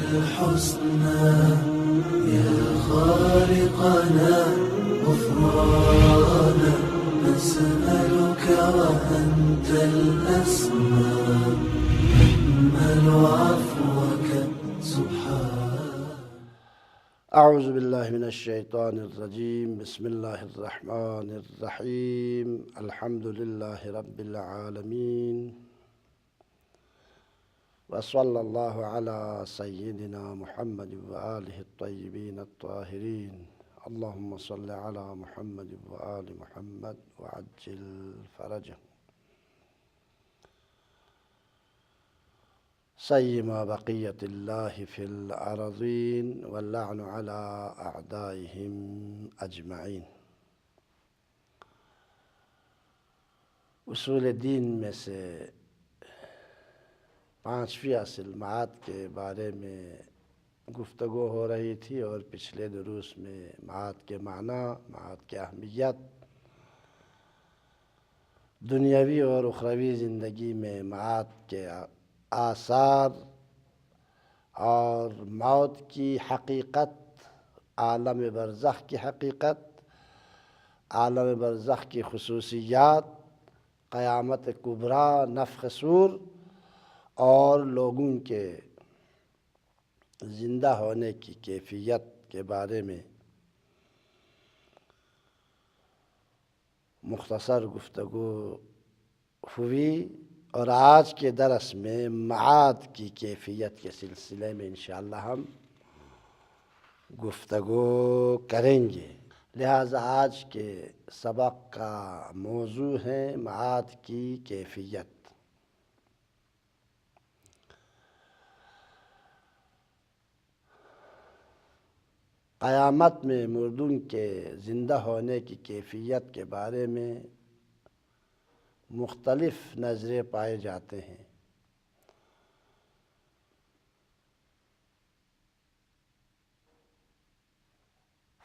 الحسنى يا خالقنا غفرانا نسألك وأنت الأسمى نأمل عفوك سبحان. أعوذ بالله من الشيطان الرجيم. بسم الله الرحمن الرحيم. الحمد لله رب العالمين وصلى الله على سيدنا محمد وآله الطيبين الطاهرين. اللهم صل على محمد وآل محمد وعجل فرجه سيما بقية الله في الأرضين واللعن على أعدائهم أجمعين. اصول دین میں سے پانچویں اصل معاد کے بارے میں گفتگو ہو رہی تھی، اور پچھلے دروس میں معاد کے معنی، معاد کی اہمیت، دنیاوی اور اخروی زندگی میں معاد کے آثار اور موت کی حقیقت، عالم برزخ کی حقیقت، عالم برزخ کی خصوصیات، قیامت کبریٰ، نفخ صور اور لوگوں کے زندہ ہونے کی کیفیت کے بارے میں مختصر گفتگو ہوئی، اور آج کے درس میں معاد کی کیفیت کے سلسلے میں انشاءاللہ ہم گفتگو کریں گے۔ لہٰذا آج کے سبق کا موضوع ہے معاد کی کیفیت۔ قیامت میں مردوں کے زندہ ہونے کی کیفیت کے بارے میں مختلف نظریں پائے جاتے ہیں۔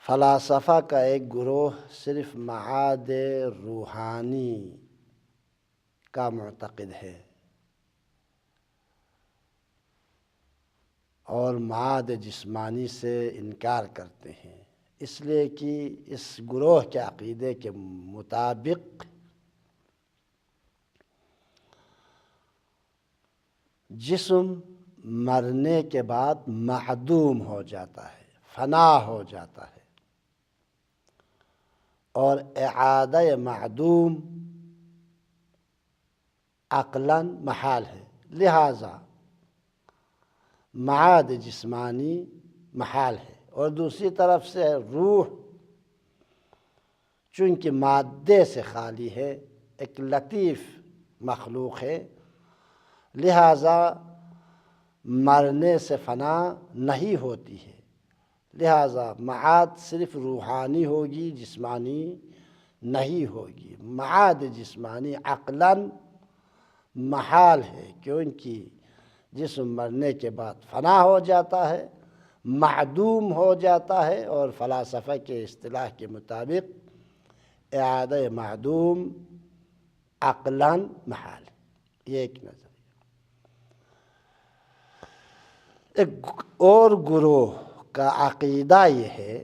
فلاسفہ کا ایک گروہ صرف معاد روحانی کا معتقد ہے، اور معاد جسمانی سے انکار کرتے ہیں، اس لیے کہ اس گروہ کے عقیدے کے مطابق جسم مرنے کے بعد معدوم ہو جاتا ہے، فنا ہو جاتا ہے، اور اعادہ معدوم عقلاً محال ہے، لہٰذا معاد جسمانی محال ہے۔ اور دوسری طرف سے روح چونکہ مادے سے خالی ہے، ایک لطیف مخلوق ہے، لہٰذا مرنے سے فنا نہیں ہوتی ہے، لہٰذا معاد صرف روحانی ہوگی، جسمانی نہیں ہوگی۔ معاد جسمانی عقلاً محال ہے، کیونکہ جسم مرنے کے بعد فنا ہو جاتا ہے، معدوم ہو جاتا ہے، اور فلاسفہ کے اصطلاح کے مطابق اعادہ معدوم عقلاً محال ہے۔ یہ ایک نظر۔ ایک اور گروہ کا عقیدہ یہ ہے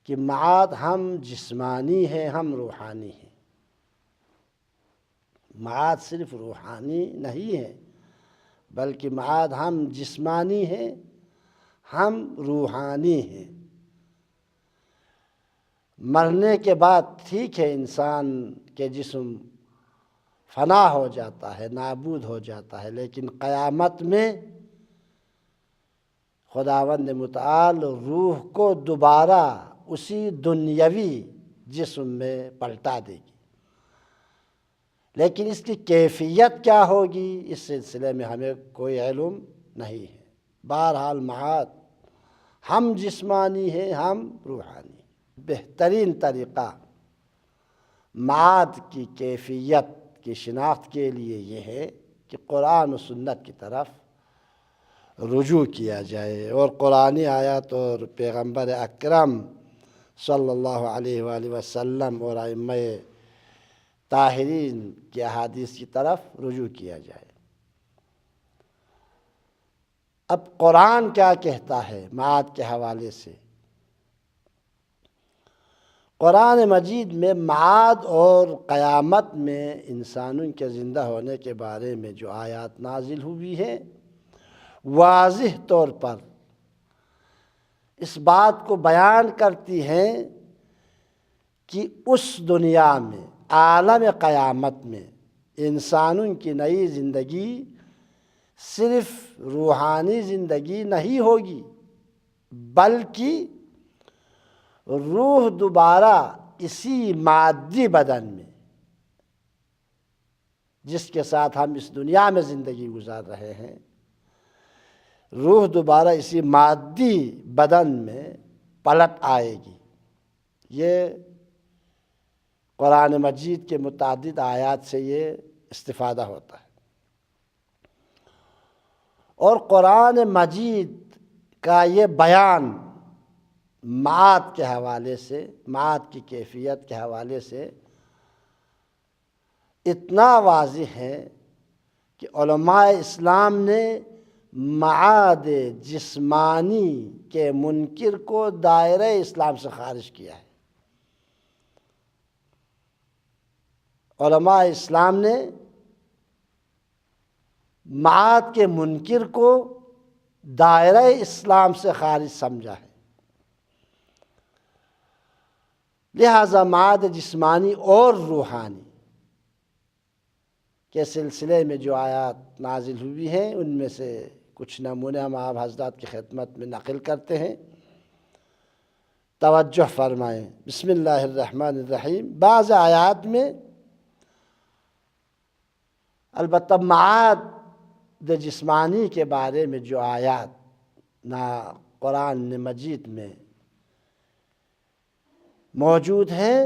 کہ معاد ہم جسمانی ہے، ہم روحانی ہیں۔ معاد صرف روحانی نہیں ہے، بلکہ معاد ہم جسمانی ہیں، ہم روحانی ہیں۔ مرنے کے بعد ٹھیک ہے، انسان کے جسم فنا ہو جاتا ہے، نابود ہو جاتا ہے، لیکن قیامت میں خداوند متعال روح کو دوبارہ اسی دنیاوی جسم میں پلٹا دے گی، لیکن اس کی کیفیت کیا ہوگی اس سلسلے میں ہمیں کوئی علم نہیں ہے۔ بہرحال معاد ہم جسمانی ہیں، ہم روحانی۔ بہترین طریقہ معاد کی کیفیت کی شناخت کے لیے یہ ہے کہ قرآن و سنت کی طرف رجوع کیا جائے، اور قرآنی آیات اور پیغمبر اکرم صلی اللہ علیہ وآلہ وسلم اور ائمہ طاہرین کی احادیث کی طرف رجوع کیا جائے۔ اب قرآن کیا کہتا ہے معاد کے حوالے سے؟ قرآن مجید میں معاد اور قیامت میں انسانوں کے زندہ ہونے کے بارے میں جو آیات نازل ہوئی ہیں، واضح طور پر اس بات کو بیان کرتی ہیں کہ اس دنیا میں، عالم قیامت میں، انسانوں کی نئی زندگی صرف روحانی زندگی نہیں ہوگی، بلکہ روح دوبارہ اسی مادی بدن میں جس کے ساتھ ہم اس دنیا میں زندگی گزار رہے ہیں، روح دوبارہ اسی مادی بدن میں پلٹ آئے گی۔ یہ قرآن مجید کے متعدد آیات سے یہ استفادہ ہوتا ہے، اور قرآن مجید کا یہ بیان معاد کے حوالے سے، معاد کی کیفیت کے حوالے سے اتنا واضح ہے کہ علماء اسلام نے معاد جسمانی کے منکر کو دائرہ اسلام سے خارج کیا ہے۔ علماء اسلام نے معاد کے منکر کو دائرہ اسلام سے خارج سمجھا ہے، لہذا معاد جسمانی اور روحانی کے سلسلے میں جو آیات نازل ہوئی ہیں، ان میں سے کچھ نمونے ہم آپ حضرات کی خدمت میں نقل کرتے ہیں، توجہ فرمائیں۔ بسم اللہ الرحمن الرحیم۔ بعض آیات میں البتہ معاد جسمانی کے بارے میں جو آیات قرآن مجید میں موجود ہیں،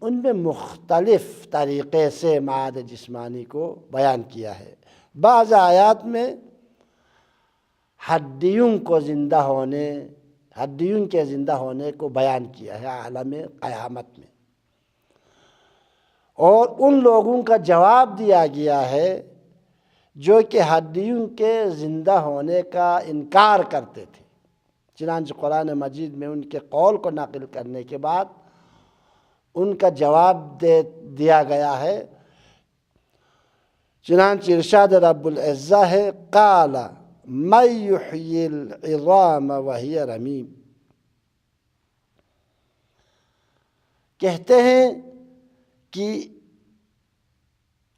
ان میں مختلف طریقے سے معاد جسمانی کو بیان کیا ہے۔ بعض آیات میں ہڈیوں کے زندہ ہونے کو بیان کیا ہے عالم قیامت میں، اور ان لوگوں کا جواب دیا گیا ہے جو کہ ہڈیوں کے زندہ ہونے کا انکار کرتے تھے۔ چنانچہ قرآن مجید میں ان کے قول کو نقل کرنے کے بعد ان کا جواب دیا گیا ہے۔ چنانچہ ارشاد رب العزہ ہے، قال من یحیی العظام وہی رمیم۔ کہتے ہیں کہ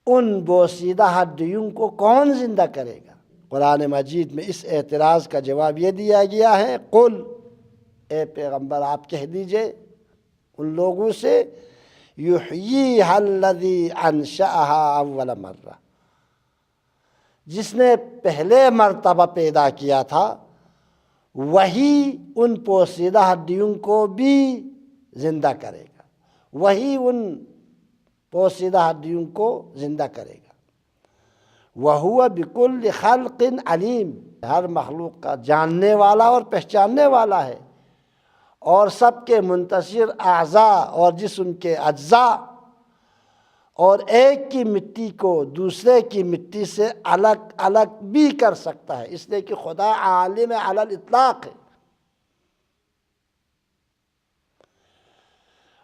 ان بوسیدہ ہڈیوں کو کون زندہ کرے گا؟ قرآن مجید میں اس اعتراض کا جواب یہ دیا گیا ہے، قل، اے پیغمبر آپ کہہ دیجئے ان لوگوں سے، یحییھا الذی انشأھا اول مرہ، جس نے پہلے مرتبہ پیدا کیا تھا وہی ان پوسیدہ ہڈیوں کو بھی زندہ کرے گا، وہی ان پوسیدہ ہڈیوں کو زندہ کرے گا۔ وَهُوَ بِكُلِّ خَلْقٍ عَلِيمٌ، ہر مخلوق کا جاننے والا اور پہچاننے والا ہے، اور سب کے منتشر اعضاء اور جسم کے اجزاء، اور ایک کی مٹی کو دوسرے کی مٹی سے الگ الگ بھی کر سکتا ہے، اس لیے کہ خدا عالم علی الاطلاق ہے،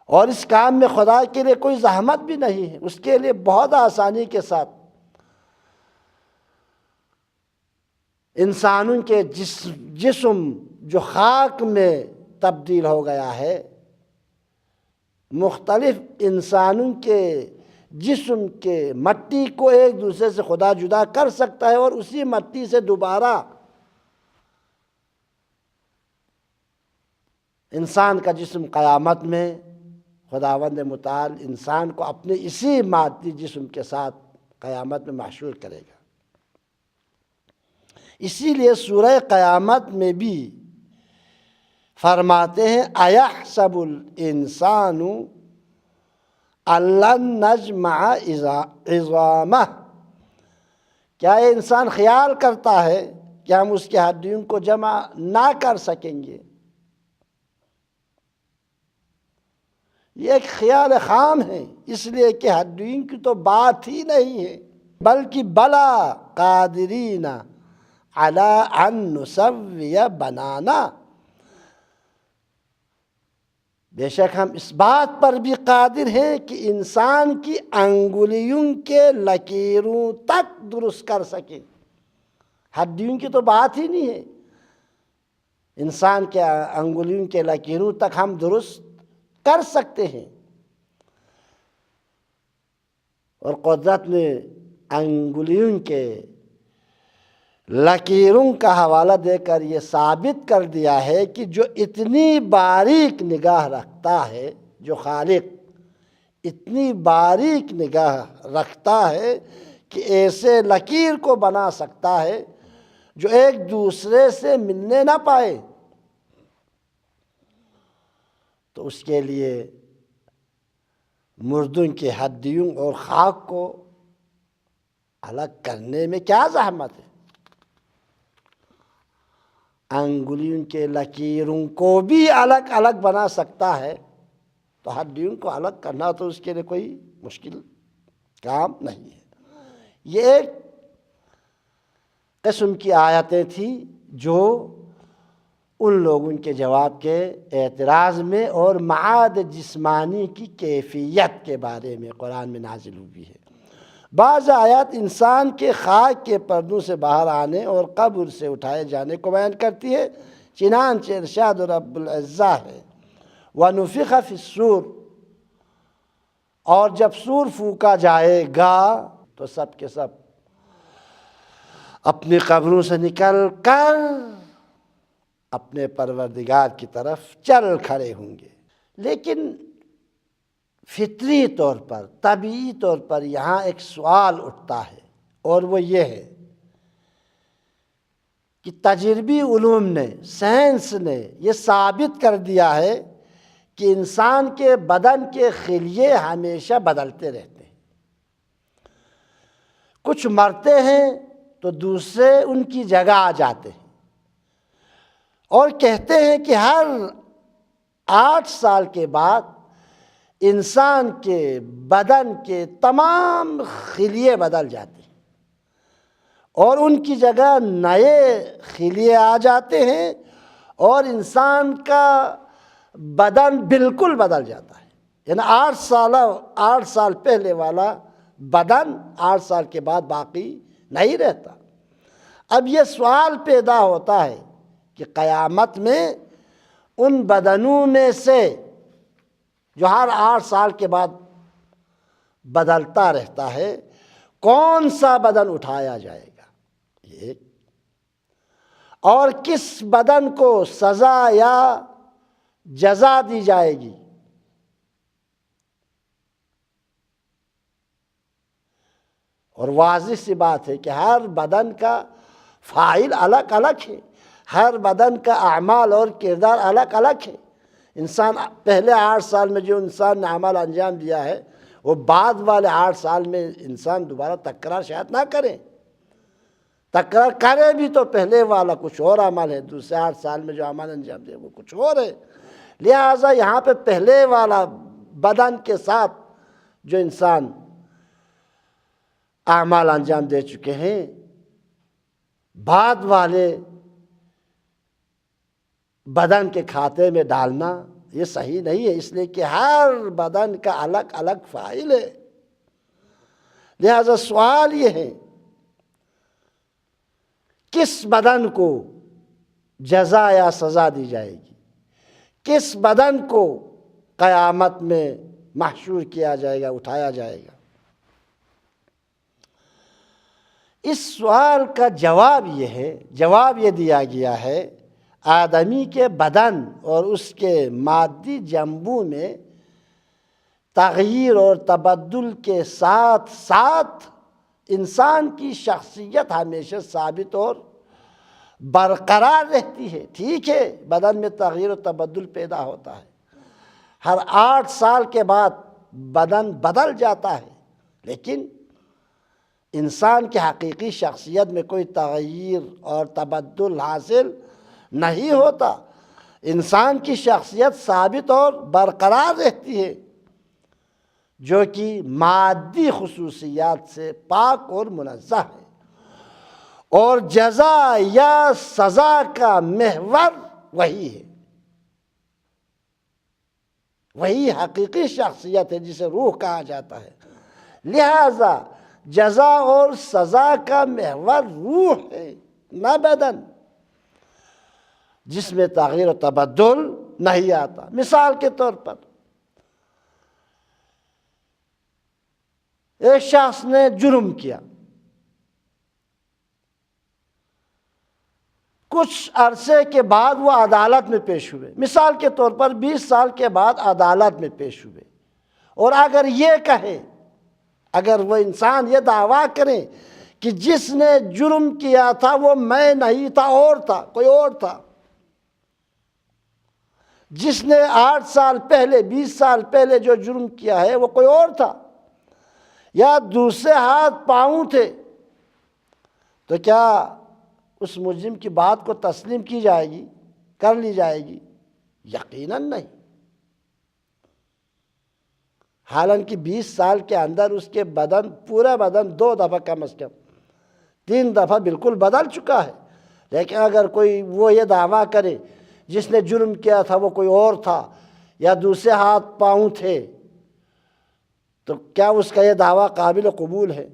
اور اس کام میں خدا کے لیے کوئی زحمت بھی نہیں ہے، اس کے لیے بہت آسانی کے ساتھ انسانوں کے جسم جو خاک میں تبدیل ہو گیا ہے، مختلف انسانوں کے جسم کے مٹی کو ایک دوسرے سے خدا جدا کر سکتا ہے، اور اسی مٹی سے دوبارہ انسان کا جسم قیامت میں خداوند متعال انسان کو اپنے اسی مادی جسم کے ساتھ قیامت میں محشور کرے گا۔ اسی لیے سورہ قیامت میں بھی فرماتے ہیں، اَيَحْسَبُ الْإِنسَانُ أَلَّن نَّجْمَعَ عِظَامَهُ، کیا یہ انسان خیال کرتا ہے کہ ہم اس کی ہڈیوں کو جمع نہ کر سکیں گے؟ یہ ایک خیال خام ہے، اس لیے کہ ہڈیوں کی تو بات ہی نہیں ہے، بلکہ بلا قادرین علی ان نسوی بنانا، بے شک ہم اس بات پر بھی قادر ہیں کہ انسان کی انگلیوں کے لکیروں تک درست کر سکیں۔ ہڈیوں کی تو بات ہی نہیں ہے، انسان کے انگلیوں کے لکیروں تک ہم درست کر سکتے ہیں۔ اور قدرت نے انگلیوں کے لکیروں کا حوالہ دے کر یہ ثابت کر دیا ہے کہ جو اتنی باریک نگاہ رکھتا ہے، جو خالق اتنی باریک نگاہ رکھتا ہے کہ ایسے لکیر کو بنا سکتا ہے جو ایک دوسرے سے ملنے نہ پائے، تو اس کے لیے مردوں کی ہڈیوں اور خاک کو الگ کرنے میں کیا زحمت ہے؟ انگلیوں کے لکیروں کو بھی الگ الگ بنا سکتا ہے، تو ہڈیوں کو الگ کرنا تو اس کے لیے کوئی مشکل کام نہیں ہے۔ یہ ایک قسم کی آیتیں تھیں جو ان لوگوں کے جواب کے اعتراض میں اور معاد جسمانی کی کیفیت کے بارے میں قرآن میں نازل ہوئی ہے۔ بعض آیات انسان کے خاک کے پردوں سے باہر آنے اور قبر سے اٹھائے جانے کو بیان کرتی ہے، چنانچہ ارشاد رب العزہ ہے وَنُفِخَ فِي الصُّورِ، اور جب سور پھونکا جائے گا تو سب کے سب اپنی قبروں سے نکل کر اپنے پروردگار کی طرف چل کھڑے ہوں گے۔ لیکن فطری طور پر، طبیعی طور پر یہاں ایک سوال اٹھتا ہے، اور وہ یہ ہے کہ تجربی علوم نے، سائنس نے یہ ثابت کر دیا ہے کہ انسان کے بدن کے خلیے ہمیشہ بدلتے رہتے ہیں، کچھ مرتے ہیں تو دوسرے ان کی جگہ آ جاتے ہیں، اور کہتے ہیں کہ ہر 8 سال کے بعد انسان کے بدن کے تمام خلیے بدل جاتے ہیں اور ان کی جگہ نئے خلیے آ جاتے ہیں، اور انسان کا بدن بالکل بدل جاتا ہے۔ یعنی 8 سال پہلے والا بدن 8 سال کے بعد باقی نہیں رہتا۔ اب یہ سوال پیدا ہوتا ہے کہ قیامت میں ان بدنوں میں سے جو ہر 8 سال کے بعد بدلتا رہتا ہے، کون سا بدن اٹھایا جائے گا، ایک، اور کس بدن کو سزا یا جزا دی جائے گی۔ اور واضح سی بات ہے کہ ہر بدن کا فاعل الگ الگ ہے، ہر بدن کا اعمال اور کردار الگ الگ ہے۔ انسان پہلے 8 سال میں جو انسان نے عمل انجام دیا ہے، وہ بعد والے 8 سال میں انسان دوبارہ تکرار شاید نہ کرے، تکرار کرے بھی تو پہلے والا کچھ اور عمل ہے، دوسرے 8 سال میں جو عمل انجام دیا وہ کچھ اور ہے۔ لہٰذا یہاں پہ پہلے والا بدن کے ساتھ جو انسان اعمال انجام دے چکے ہیں، بعد والے بدن کے کھاتے میں ڈالنا یہ صحیح نہیں ہے، اس لیے کہ ہر بدن کا الگ الگ فاعل ہے۔ لہذا سوال یہ ہے کس بدن کو جزا یا سزا دی جائے گی، کس بدن کو قیامت میں محشور کیا جائے گا، اٹھایا جائے گا۔ اس سوال کا جواب یہ دیا گیا ہے، آدمی کے بدن اور اس کے مادی جنبوں میں تغییر اور تبدل کے ساتھ ساتھ انسان کی شخصیت ہمیشہ ثابت اور برقرار رہتی ہے۔ ٹھیک ہے، بدن میں تغییر و تبدل پیدا ہوتا ہے، ہر 8 سال کے بعد بدن بدل جاتا ہے، لیکن انسان کی حقیقی شخصیت میں کوئی تغیر اور تبدل حاصل نہیں ہوتا۔ انسان کی شخصیت ثابت اور برقرار رہتی ہے، جو کہ مادی خصوصیات سے پاک اور منزہ ہے، اور جزا یا سزا کا محور وہی ہے، وہی حقیقی شخصیت ہے جسے روح کہا جاتا ہے۔ لہذا جزا اور سزا کا محور روح ہے، نہ بدن، جس میں تغیر و تبدل نہیں آتا۔ مثال کے طور پر ایک شخص نے جرم کیا، کچھ عرصے کے بعد وہ عدالت میں پیش ہوئے، مثال کے طور پر 20 سال کے بعد عدالت میں پیش ہوئے، اور اگر یہ کہے، اگر وہ انسان یہ دعویٰ کرے کہ جس نے جرم کیا تھا وہ میں نہیں تھا، اور تھا، کوئی اور تھا، جس نے 8 سال پہلے 20 سال پہلے جو جرم کیا ہے وہ کوئی اور تھا، یا دوسرے ہاتھ پاؤں تھے، تو کیا اس مجرم کی بات کو تسلیم کی جائے گی، کر لی جائے گی؟ یقیناً نہیں۔ حالانکہ 20 سال کے اندر اس کے بدن، پورا بدن 2 دفعہ کم از کم 3 دفعہ بالکل بدل چکا ہے، لیکن اگر کوئی وہ یہ دعویٰ کرے جس نے جرم کیا تھا وہ کوئی اور تھا یا دوسرے ہاتھ پاؤں تھے، تو کیا اس کا یہ دعویٰ قابل قبول ہے؟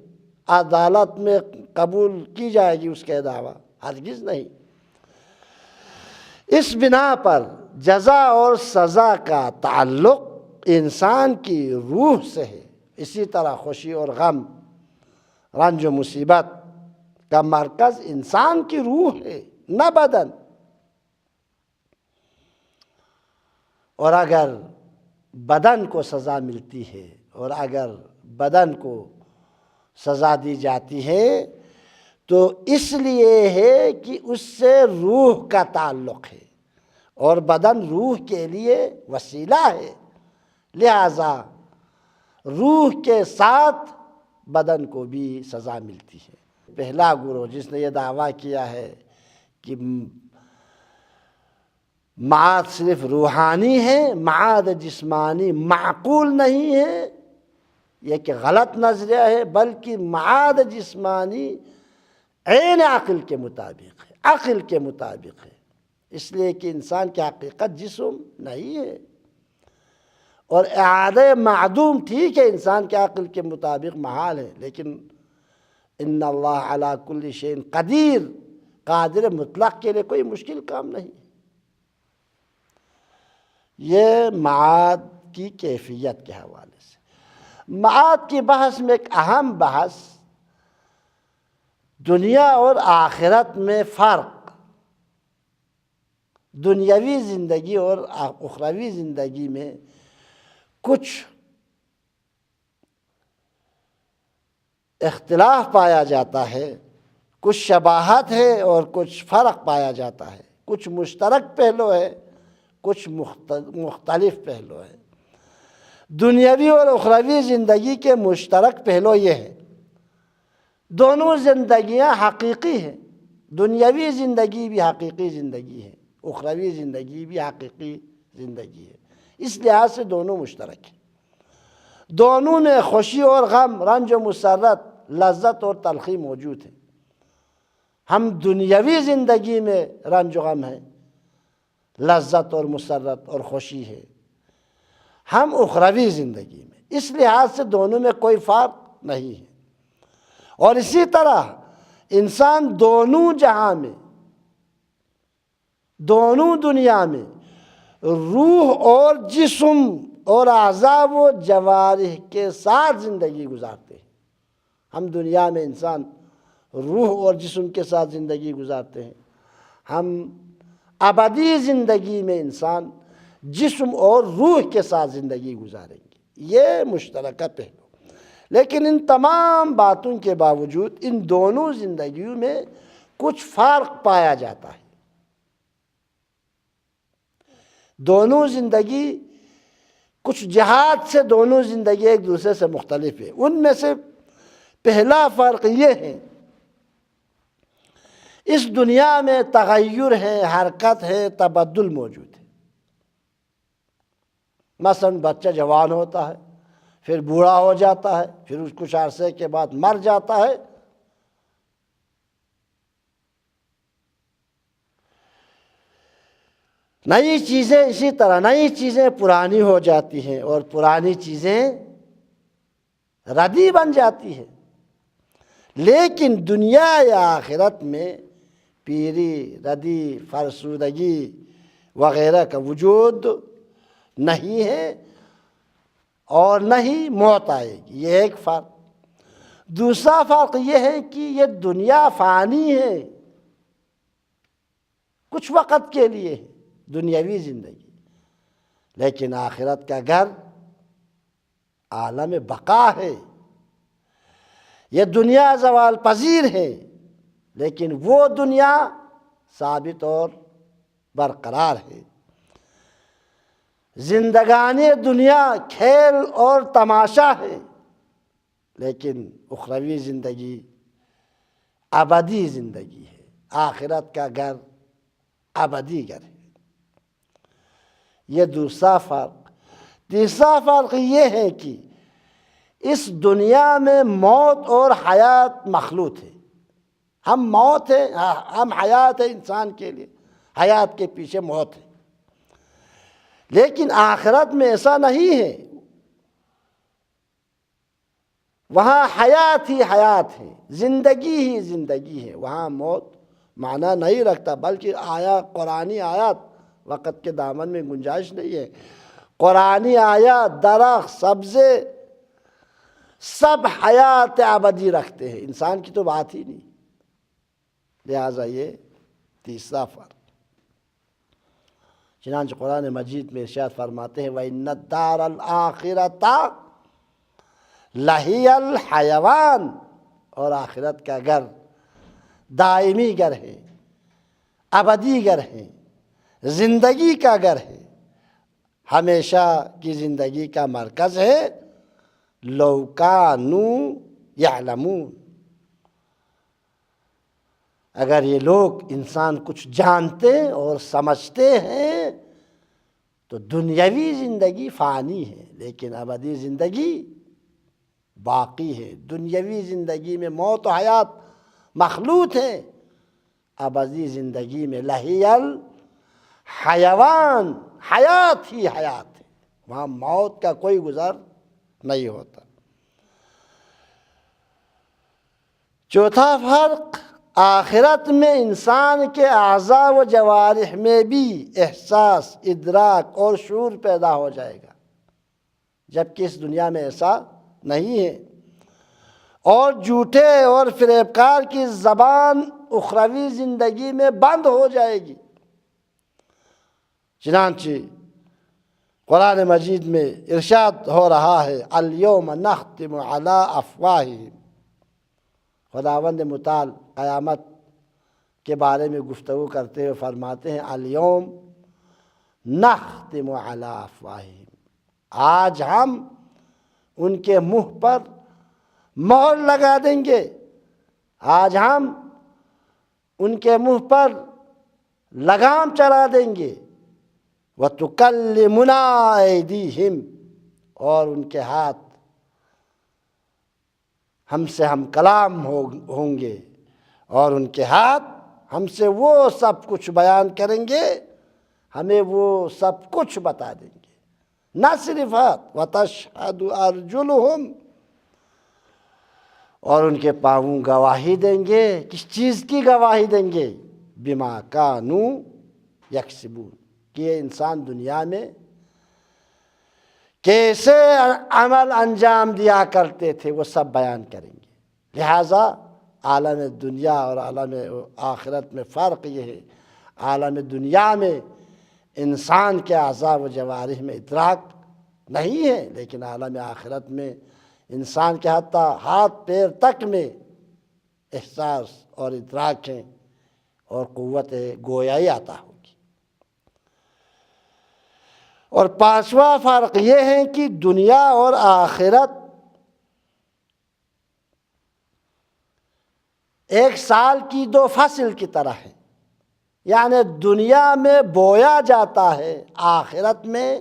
عدالت میں قبول کی جائے گی اس کا یہ دعویٰ؟ ہرگز نہیں۔ اس بنا پر جزا اور سزا کا تعلق انسان کی روح سے ہے۔ اسی طرح خوشی اور غم، رنج و مصیبت کا مرکز انسان کی روح ہے، نہ بدن۔ اور اگر بدن کو سزا ملتی ہے، اور اگر بدن کو سزا دی جاتی ہے تو اس لیے ہے کہ اس سے روح کا تعلق ہے، اور بدن روح کے لیے وسیلہ ہے، لہذا روح کے ساتھ بدن کو بھی سزا ملتی ہے۔ پہلا گروہ جس نے یہ دعویٰ کیا ہے کہ معاد صرف روحانی ہے، معاد جسمانی معقول نہیں ہے، یہ کہ غلط نظریہ ہے، بلکہ معاد جسمانی عین عقل کے مطابق ہے، عقل کے مطابق ہے، اس لیے کہ انسان کی حقیقت جسم نہیں ہے، اور اعادہ معدوم ٹھیک ہے انسان کے عقل کے مطابق محال ہے، لیکن ان اللہ علی کل شیء قدیر، قادر مطلق کے لیے کوئی مشکل کام نہیں۔ یہ معاد کی کیفیت کے حوالے سے۔ معاد کی بحث میں ایک اہم بحث دنیا اور آخرت میں فرق، دنیاوی زندگی اور اخروی زندگی میں کچھ اختلاف پایا جاتا ہے، کچھ شباہت ہے اور کچھ فرق پایا جاتا ہے، کچھ مشترک پہلو ہے، کچھ مختلف پہلو ہے۔ دنیاوی اور اخروی زندگی کے مشترک پہلو یہ ہے، دونوں زندگیاں حقیقی ہیں، دنیاوی زندگی بھی حقیقی زندگی ہے، اخروی زندگی بھی حقیقی زندگی ہے، اس لحاظ سے دونوں مشترک ہیں۔ دونوں میں خوشی اور غم، رنج و مسرت، لذت اور تلخی موجود ہے۔ ہم دنیاوی زندگی میں رنج و غم ہے، لذت اور مسرت اور خوشی ہے، ہم اخروی زندگی میں، اس لحاظ سے دونوں میں کوئی فرق نہیں ہے۔ اور اسی طرح انسان دونوں جہاں میں، دونوں دنیا میں روح اور جسم اور اعضاء و جوارح کے ساتھ زندگی گزارتے ہیں۔ ہم دنیا میں انسان روح اور جسم کے ساتھ زندگی گزارتے ہیں، ہم ابدی زندگی میں انسان جسم اور روح کے ساتھ زندگی گزاریں گے، یہ مشترکہ پہلو۔ لیکن ان تمام باتوں کے باوجود ان دونوں زندگیوں میں کچھ فرق پایا جاتا ہے۔ دونوں زندگی کچھ جہات سے دونوں زندگی ایک دوسرے سے مختلف ہے۔ ان میں سے پہلا فرق یہ ہے، اس دنیا میں تغیر ہے، حرکت ہے، تبدل موجود ہے۔ مثلا بچہ جوان ہوتا ہے، پھر بوڑھا ہو جاتا ہے، پھر کچھ عرصے کے بعد مر جاتا ہے، نئی چیزیں اسی طرح، نئی چیزیں پرانی ہو جاتی ہیں اور پرانی چیزیں ردی بن جاتی ہیں، لیکن دنیا یا آخرت میں پیری، ردی، فرسودگی وغیرہ کا وجود نہیں ہے اور نہ ہی موت آئے گی، یہ ایک فرق۔ دوسرا فرق یہ ہے کہ یہ دنیا فانی ہے، کچھ وقت کے لیے ہے دنیاوی زندگی، لیکن آخرت کا گھر عالم بقا ہے۔ یہ دنیا زوال پذیر ہے، لیکن وہ دنیا ثابت اور برقرار ہے۔ زندگانی دنیا کھیل اور تماشا ہے، لیکن اخروی زندگی ابدی زندگی ہے، آخرت کا گھر ابدی گھر ہے۔ یہ دوسرا فرق۔ تیسرا فرق یہ ہے کہ اس دنیا میں موت اور حیات مخلوط ہے۔ ہم موت ہے، ہم حیات ہے انسان کے لیے، حیات کے پیچھے موت ہے، لیکن آخرت میں ایسا نہیں ہے، وہاں حیات ہی حیات ہے، زندگی ہی زندگی ہے، وہاں موت معنی نہیں رکھتا، بلکہ قرآنی آیات، وقت کے دامن میں گنجائش نہیں ہے، قرآنی آیات درخت سبزے سب حیات ابدی رکھتے ہیں، انسان کی تو بات ہی نہیں۔ لہٰذا یہ تیسرا فرق۔ چنانچہ قرآن مجید میں ارشاد فرماتے ہیں وَإِنَّ الدَّارَ الْآخِرَةَ لَهِيَ الْحَيَوَانُ، اور آخرت کا گھر دائمی گھر ہے، ابدی گھر ہے، زندگی کا گھر ہے، ہمیشہ کی زندگی کا مرکز ہے۔ لَوْ كَانُوا يَعْلَمُونَ، اگر یہ لوگ انسان کچھ جانتے اور سمجھتے ہیں تو دنیاوی زندگی فانی ہے، لیکن ابدی زندگی باقی ہے۔ دنیاوی زندگی میں موت و حیات مخلوط ہے، ابدی زندگی میں لہی الحیوان، حیات ہی حیات ہے، وہاں موت کا کوئی گزر نہیں ہوتا۔ چوتھا فرق، آخرت میں انسان کے اعضاء و جوارح میں بھی احساس، ادراک اور شعور پیدا ہو جائے گا، جبکہ اس دنیا میں ایسا نہیں ہے۔ اور جھوٹے اور فریبکار کی زبان اخروی زندگی میں بند ہو جائے گی۔ چنانچہ قرآن مجید میں ارشاد ہو رہا ہے الیوم نختم علی افواہہم، خداوند متعال قیامت کے بارے میں گفتگو کرتے ہوئے فرماتے ہیں الیوم نختم علی افواہہم، آج ہم ان کے منہ پر مہر لگا دیں گے، آج ہم ان کے منہ پر لگام چلا دیں گے، وَتُكَلِّمُنَا أَيْدِيهِمْ، اور ان کے ہاتھ ہم سے ہم کلام ہوں گے، اور ان کے ہاتھ ہم سے وہ سب کچھ بیان کریں گے، ہمیں وہ سب کچھ بتا دیں گے۔ نہ صرف ہاتھ، وَتَشْهَدُ أَرْجُلُهُمْ، اور ان کے پاؤں گواہی دیں گے، کس چیز کی گواہی دیں گے؟ بِمَا كَانُوا يَكْسِبُونَ، کہ یہ انسان دنیا میں کیسے عمل انجام دیا کرتے تھے وہ سب بیان کریں گے۔ لہٰذا عالم دنیا اور عالم آخرت میں فرق یہ ہے، عالم دنیا میں انسان کے اعضاء و جوارح میں ادراک نہیں ہے، لیکن عالم آخرت میں انسان کے حتیٰ ہاتھ پیر تک میں احساس اور ادراک ہیں اور قوت گویائی عطا ہوگی۔ اور پانچواں فرق یہ ہے کہ دنیا اور آخرت ایک سال کی دو فصل کی طرح ہے، یعنی دنیا میں بویا جاتا ہے، آخرت میں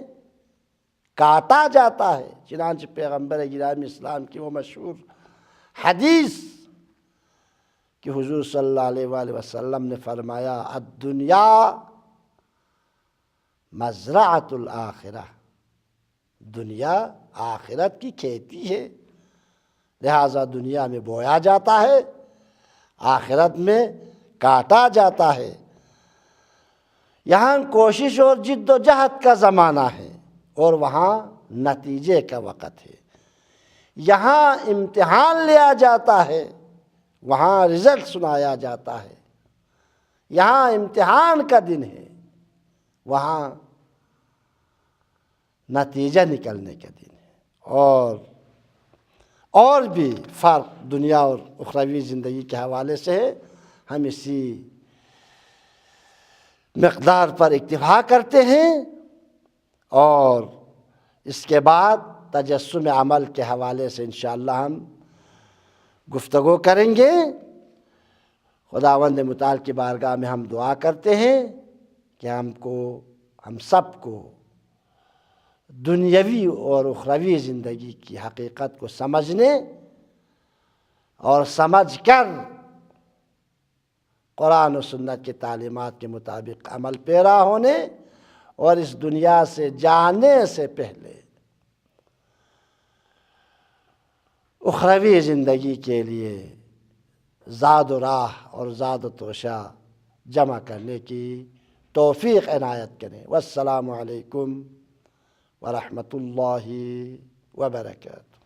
کاٹا جاتا ہے۔ چنانچہ پیغمبر گرامی اسلام کی وہ مشہور حدیث کہ حضور صلی اللہ علیہ وآلہ وسلم نے فرمایا الدنیا مزرعۃ الآخرہ، دنیا آخرت کی کھیتی ہے، لہذا دنیا میں بویا جاتا ہے، آخرت میں کاٹا جاتا ہے۔ یہاں کوشش اور جد و جہد کا زمانہ ہے اور وہاں نتیجے کا وقت ہے۔ یہاں امتحان لیا جاتا ہے، وہاں رزلٹ سنایا جاتا ہے۔ یہاں امتحان کا دن ہے، وہاں نتیجہ نکلنے کا دن ہے۔ اور بھی فرق دنیا اور اخروی زندگی کے حوالے سے ہے، ہم اسی مقدار پر اکتفا کرتے ہیں اور اس کے بعد تجسم عمل کے حوالے سے انشاءاللہ ہم گفتگو کریں گے۔ خداوند متعال کی بارگاہ میں ہم دعا کرتے ہیں کہ ہم سب کو دنیاوی اور اخروی زندگی کی حقیقت کو سمجھنے اور سمجھ کر قرآن و سنت کی تعلیمات کے مطابق عمل پیرا ہونے اور اس دنیا سے جانے سے پہلے اخروی زندگی کے لیے زاد و راہ اور زاد و توشہ جمع کرنے کی توفیق عنایت کریں۔ والسلام علیکم ورحمۃ اللہ وبرکاتہ۔